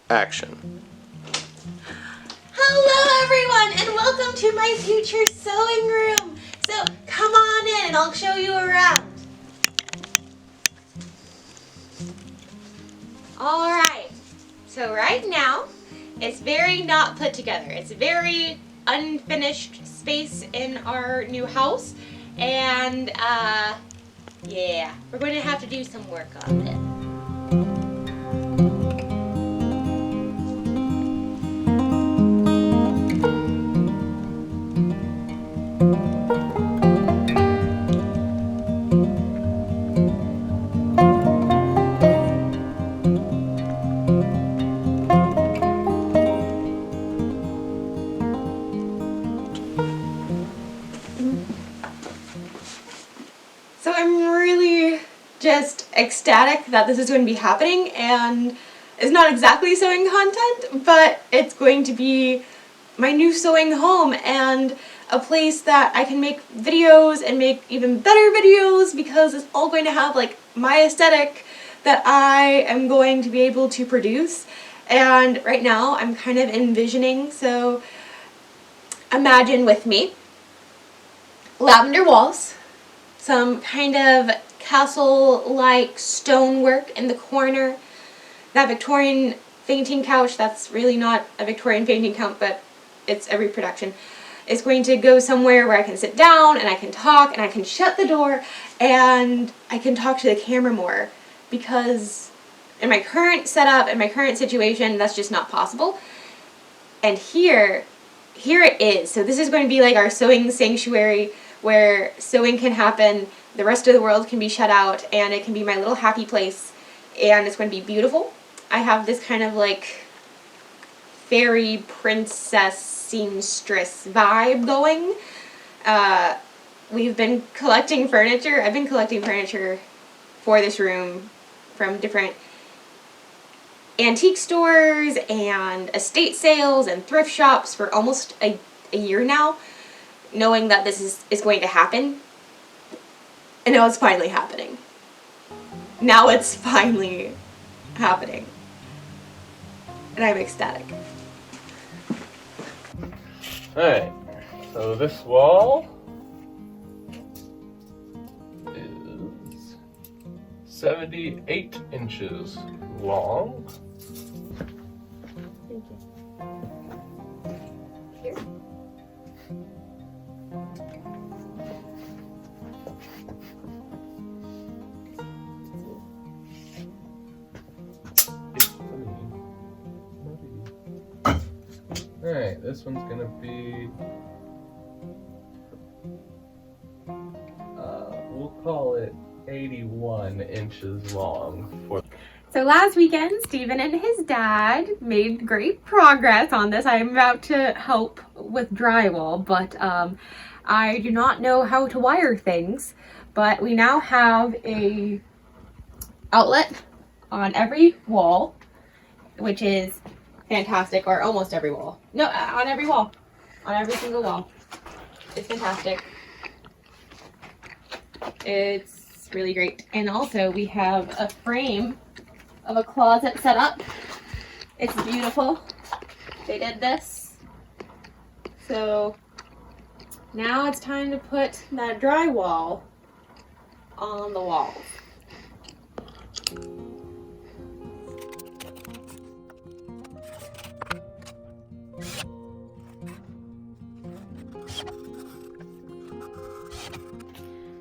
Action. Hello everyone and welcome to my future sewing room. So come on in and I'll show you around. Alright, so right now it's very not put together. It's a very unfinished space in our new house and yeah, we're going to have to do some work on it. So I'm really just ecstatic that this is going to be happening, and it's not exactly sewing content, but it's going to be my new sewing home and a place that I can make videos and make even better videos because it's all going to have like my aesthetic that I am going to be able to produce. And right now I'm kind of envisioning, so imagine with me, lavender walls, some kind of castle-like stonework in the corner, that Victorian fainting couch that's really not a Victorian fainting couch, but it's a reproduction. It's going to go somewhere where I can sit down and I can talk and I can shut the door and I can talk to the camera more, because in my current setup, in my current situation, that's just not possible. And here it is. So this is going to be like our sewing sanctuary, where sewing can happen, the rest of the world can be shut out, and it can be my little happy place, and it's going to be beautiful. I have this kind of like fairy princess seamstress vibe going. We've been collecting furniture. I've been collecting furniture for this room from different antique stores and estate sales and thrift shops for almost a year now, knowing that this is going to happen. And now it's finally happening. Now it's finally happening. And I'm ecstatic. Alright, so this wall is 78 inches long. Thank you. Here. Alright, this one's gonna be, we'll call it 81 inches long. So last weekend, Stephen and his dad made great progress on this. I'm about to help with drywall, but I do not know how to wire things. But we now have a outlet on every wall, which is fantastic, or almost every wall. No, on every wall. On every single wall. It's fantastic. It's really great. And also we have a frame of a closet set up. It's beautiful. They did this. So now it's time to put that drywall on the walls.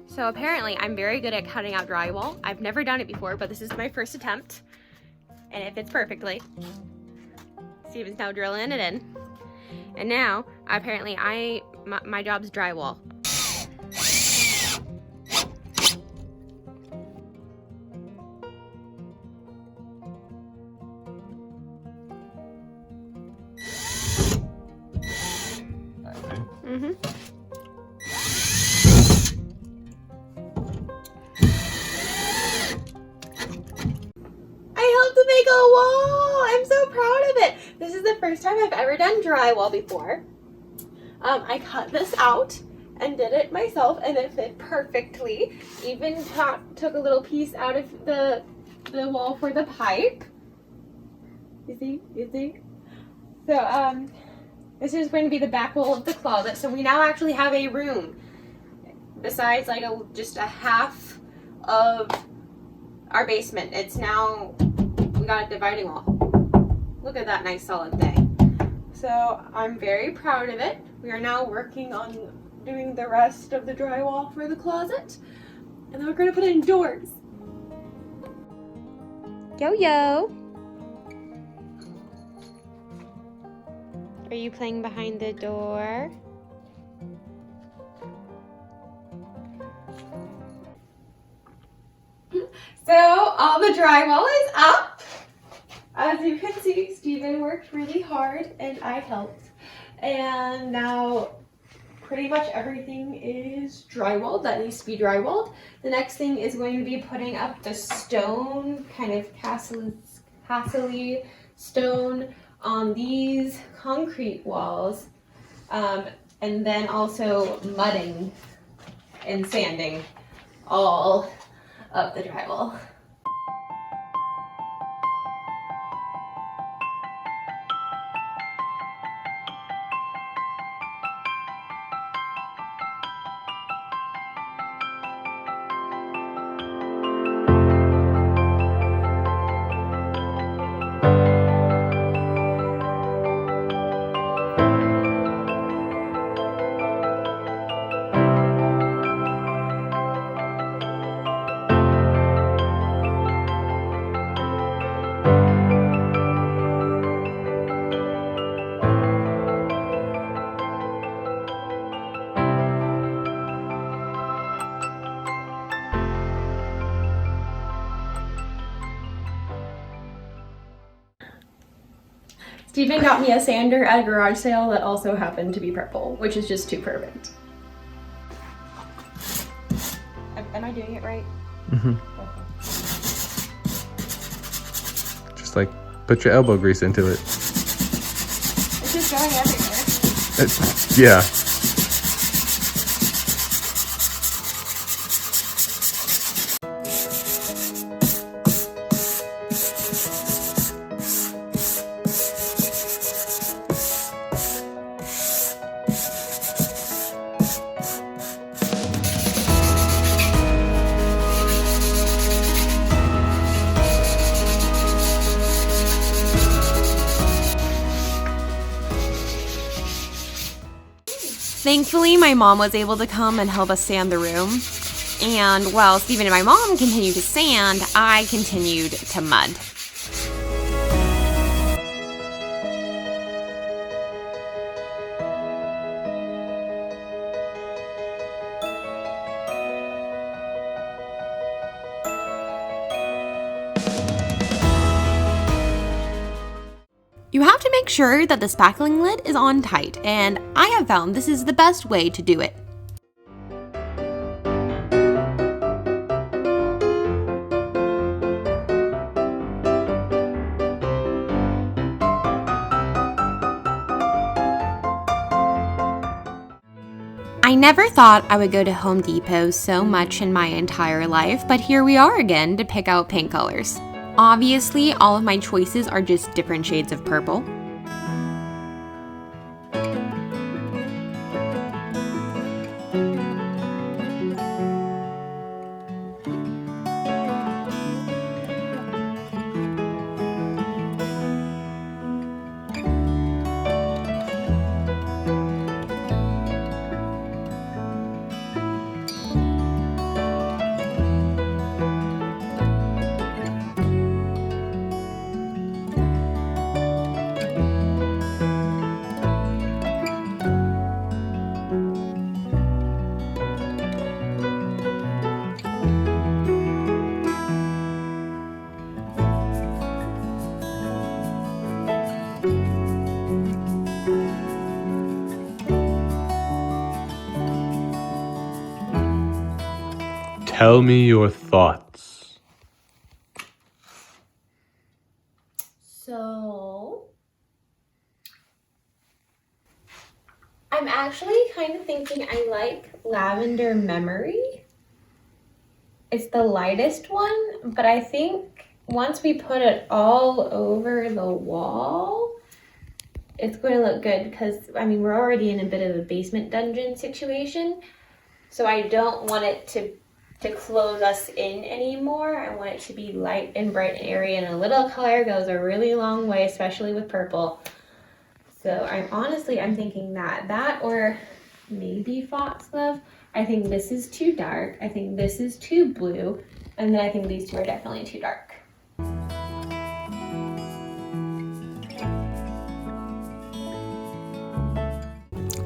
So apparently I'm very good at cutting out drywall. I've never done it before, but this is my first attempt. And it fits perfectly. Steven's now drilling it in. And now, apparently my job's drywall. Mm-hmm. Make a wall! I'm so proud of it. This is the first time I've ever done drywall before. I cut this out and did it myself, and it fit perfectly. Even took a little piece out of the wall for the pipe. You see? You see? So, this is going to be the back wall of the closet. So we now actually have a room. Besides like just a half of our basement. It's now, we got a dividing wall. Look at that nice solid thing. So I'm very proud of it. We are now working on doing the rest of the drywall for the closet. And then we're going to put in doors. Yo-yo! Are you playing behind the door? So all the drywall is up. As you can see, Steven worked really hard and I helped. And now pretty much everything is drywalled that needs to be drywalled. The next thing is going to be putting up the stone, kind of castle-y stone on these concrete walls. And then also mudding and sanding all of the drywall. Steven got me a sander at a garage sale that also happened to be purple, which is just too perfect. Am I doing it right? Mm-hmm. Okay. Just like put your elbow grease into it. It's just going everywhere. Yeah. Thankfully, my mom was able to come and help us sand the room. And while Steven and my mom continued to sand, I continued to mud. You have to make sure that the spackling lid is on tight, and I have found this is the best way to do it. I never thought I would go to Home Depot so much in my entire life, but here we are again to pick out paint colors. Obviously, all of my choices are just different shades of purple. Tell me your thoughts. So, I'm actually kind of thinking I like Lavender Memory. It's the lightest one, but I think once we put it all over the wall, it's going to look good because, I mean, we're already in a bit of a basement dungeon situation. So I don't want it to close us in anymore. I want it to be light and bright and airy, and a little color goes a really long way, especially with purple. So I'm thinking that or maybe foxglove. I think this is too dark. I think this is too blue. And then I think these two are definitely too dark.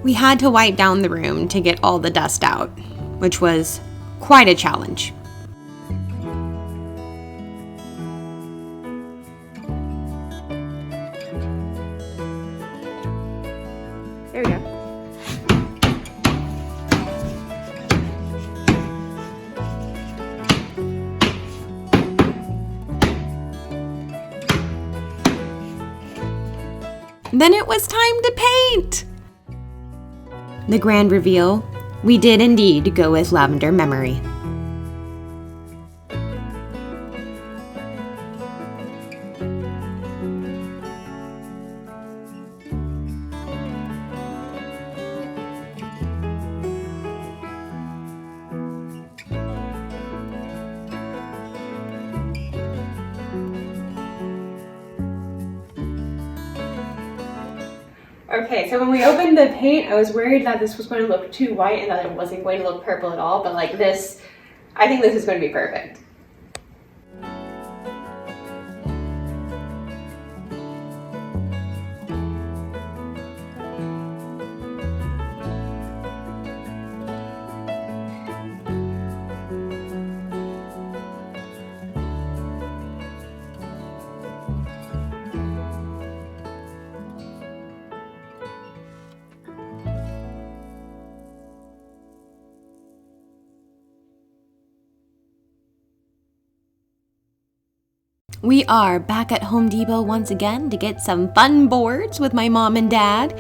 We had to wipe down the room to get all the dust out, which was quite a challenge. There we go. Then it was time to paint! The grand reveal, we did indeed go with Lavender Memory. Okay, so when we opened the paint, I was worried that this was going to look too white and that it wasn't going to look purple at all, but like this, I think this is going to be perfect. We are back at Home Depot once again to get some fun boards with my mom and dad.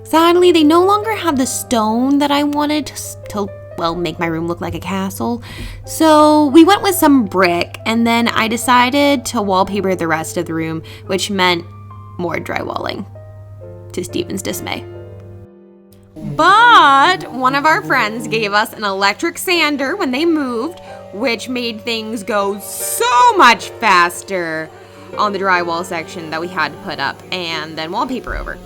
Sadly, they no longer have the stone that I wanted to, well, make my room look like a castle. So we went with some brick, and then I decided to wallpaper the rest of the room, which meant more drywalling, to Steven's dismay. But one of our friends gave us an electric sander when they moved, which made things go so much faster on the drywall section that we had to put up and then wallpaper over.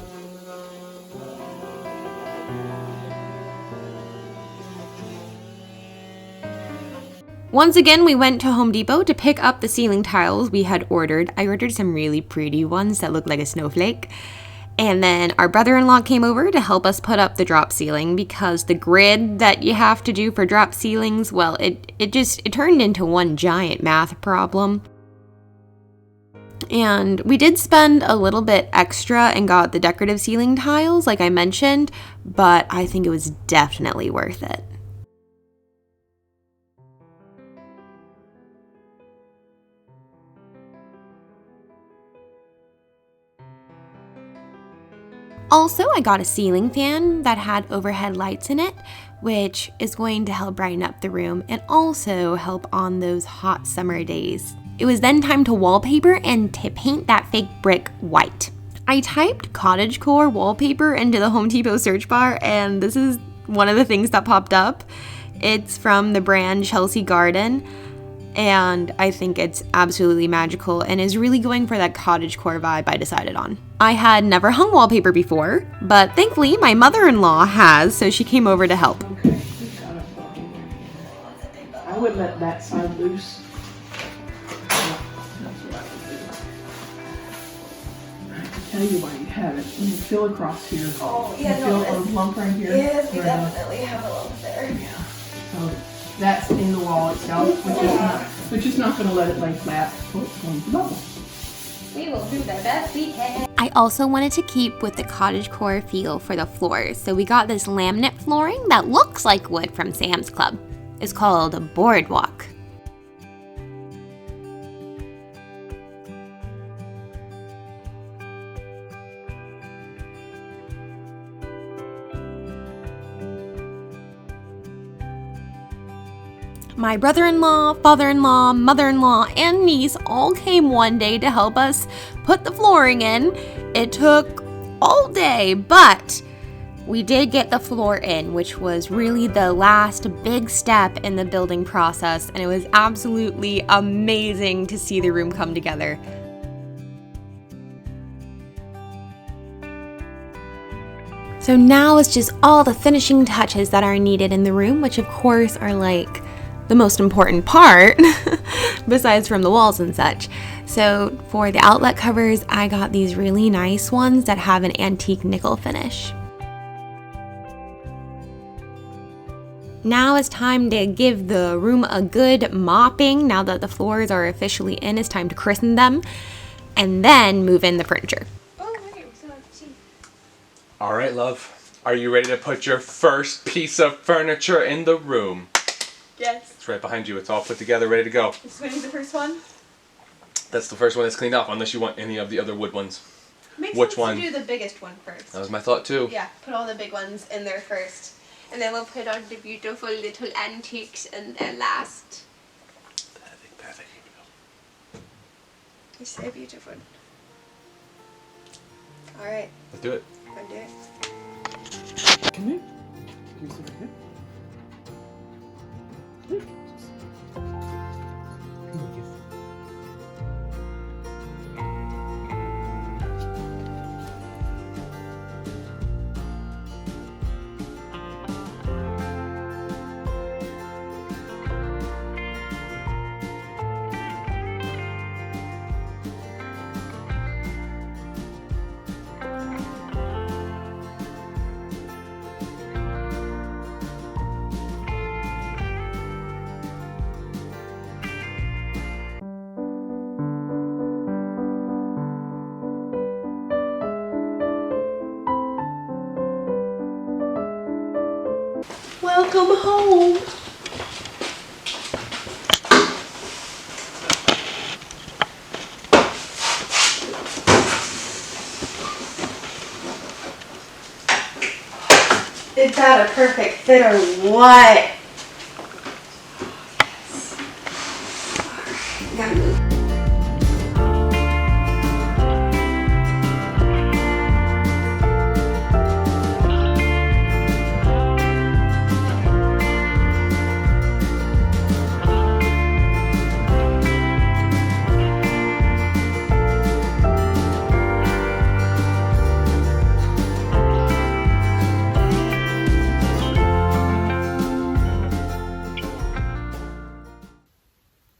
Once again, we went to Home Depot to pick up the ceiling tiles we had ordered. I ordered some really pretty ones that look like a snowflake. And then our brother-in-law came over to help us put up the drop ceiling because the grid that you have to do for drop ceilings, well, it turned into one giant math problem. And we did spend a little bit extra and got the decorative ceiling tiles, like I mentioned, but I think it was definitely worth it. Also, I got a ceiling fan that had overhead lights in it, which is going to help brighten up the room and also help on those hot summer days. It was then time to wallpaper and to paint that fake brick white. I typed Cottagecore wallpaper into the Home Depot search bar, and this is one of the things that popped up. It's from the brand Chelsea Garden, and I think it's absolutely magical and is really going for that cottagecore vibe I decided on. I had never hung wallpaper before, but thankfully my mother-in-law has, so she came over to help. Okay, I would let that side loose. That's what I would do. I can tell you why you have it. When you feel across here, Oh, you feel a lump right here. Yes, we definitely have a lump there. Yeah. So that's in the wall itself, which is not going to let it lay flat. Oh, it's going to bubble. We will do the best we can. I also wanted to keep with the cottagecore feel for the floors, so we got this laminate flooring that looks like wood from Sam's Club. It's called a boardwalk. My brother-in-law, father-in-law, mother-in-law, and niece all came one day to help us put the flooring in. It took all day, but we did get the floor in, which was really the last big step in the building process, and it was absolutely amazing to see the room come together. So now it's just all the finishing touches that are needed in the room, which of course are like the most important part, besides from the walls and such. So for the outlet covers, I got these really nice ones that have an antique nickel finish. Now it's time to give the room a good mopping. Now that the floors are officially in, it's time to christen them and then move in the furniture. Oh, wait, we still have to see. All right, love. Are you ready to put your first piece of furniture in the room? Yes. It's right behind you. It's all put together, ready to go. This is going to be the first one. That's the first one that's cleaned off, unless you want any of the other wood ones. Makes Which sense one? to do the biggest one first. That was my thought too. Yeah, put all the big ones in there first. And then we'll put on the beautiful little antiques in there last. Perfect. It's so beautiful. Alright, Let's do it. go do it. Come here. Can you sit right here? Welcome home. Is that a perfect fit or what? Yes. Alright, gotta move.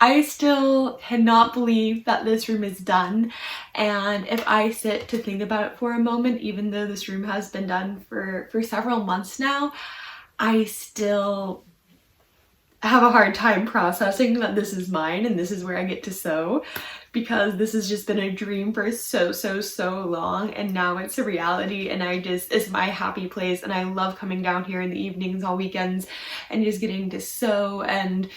I still cannot believe that this room is done, and if I sit to think about it for a moment, even though this room has been done for several months now, I still have a hard time processing that this is mine and this is where I get to sew, because this has just been a dream for so long, and now it's a reality, and it's my happy place, and I love coming down here in the evenings on weekends and just getting to sew and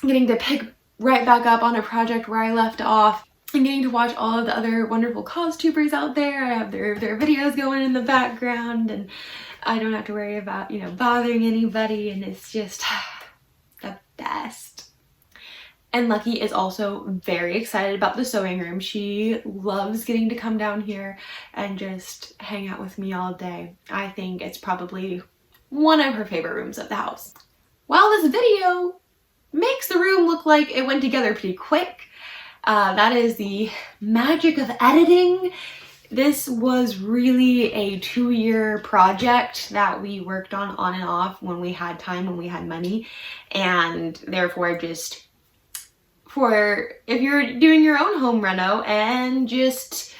getting to pick right back up on a project where I left off, and getting to watch all of the other wonderful costumers out there. I have their videos going in the background, and I don't have to worry about, you know, bothering anybody, and it's just the best. And Lucky is also very excited about the sewing room. She loves getting to come down here and just hang out with me all day. I think it's probably one of her favorite rooms of the house. While this video makes the room look like it went together pretty quick, that is the magic of editing. This was really a 2-year project that we worked on and off when we had time, when we had money, and therefore just for if you're doing your own home reno and just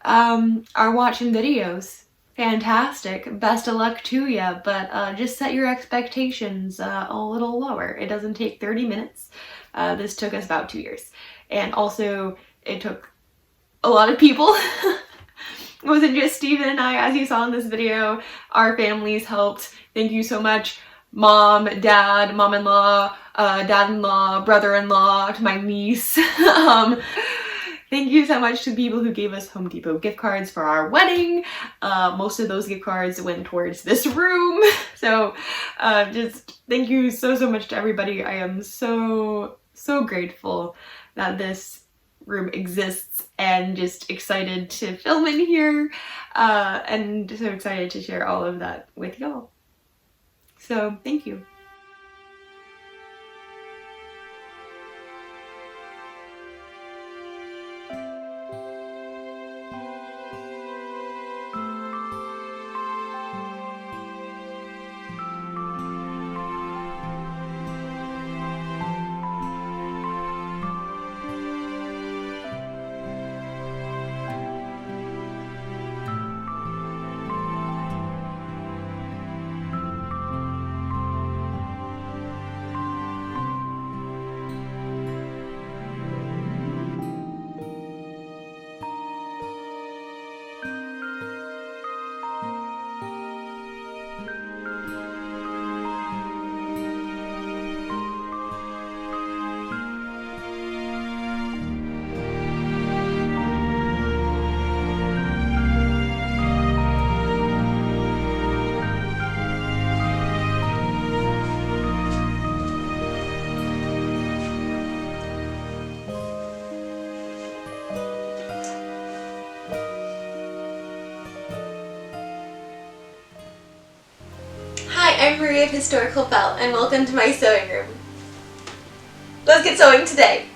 are watching videos, fantastic, best of luck to you, but just set your expectations a little lower. It doesn't take 30 minutes. This took us about 2 years, and also it took a lot of people. It wasn't just Steven and I, as you saw in this video. Our families helped. Thank you so much. Mom, dad, mom-in-law, dad-in-law, brother-in-law, to my niece. Thank you so much to the people who gave us Home Depot gift cards for our wedding. Most of those gift cards went towards this room. So just thank you so much to everybody. I am so grateful that this room exists and just excited to film in here and so excited to share all of that with y'all. So thank you. I'm Marie of Historical Belle, and welcome to my sewing room. Let's get sewing today!